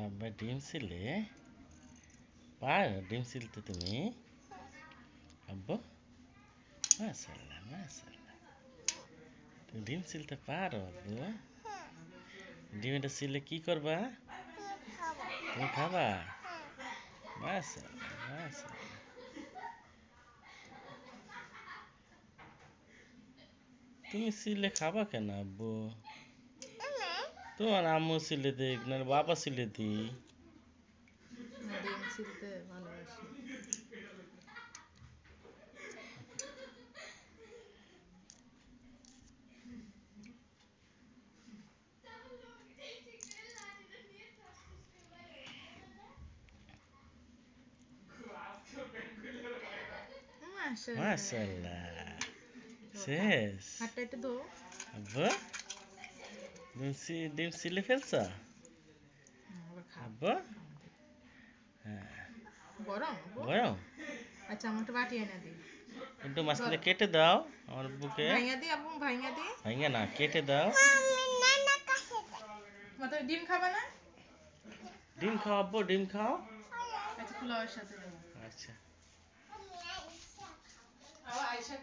বাবা ডিম ছিলে পারো ডিম ছিলতে তুমি আব্বু মাশাআল্লাহ মাশাআল্লাহ তুমি ডিম ছিলতে পারো আব্বু ডিমটা ছিলে কি করবা তুমি খাবা মাশাআল্লাহ মাশাআল্লাহ তুমি ছিলে খাবা কেন আব্বু তোমার আম্মু ছিলে দেখ না বাবা ছিলে দি ডিম ছিলতে ভালোবাসি। মাশাআল্লাহ মাশাআল্লাহ শেষ হাতটা একটু ধো। আব্বু ডিম ছিলে ফেলছ আবার খা। আব্বু হ্যাঁ গরম আব্বু? গরম আচ্ছা আমার একটা বাটি এনে দিই। একটু মাঝখানে কেটে দাও আমার বুকে ভাইঙ্গা দি আব্বু ভাইঙ্গা দি। ভাঙে না কেটে দাও মতো ডিম খাবা না? ডিম খাও আব্বু ডিম খাও আচ্ছা পোলাওয়ের সাথে দেবো। আচ্ছা আবার আয়েশা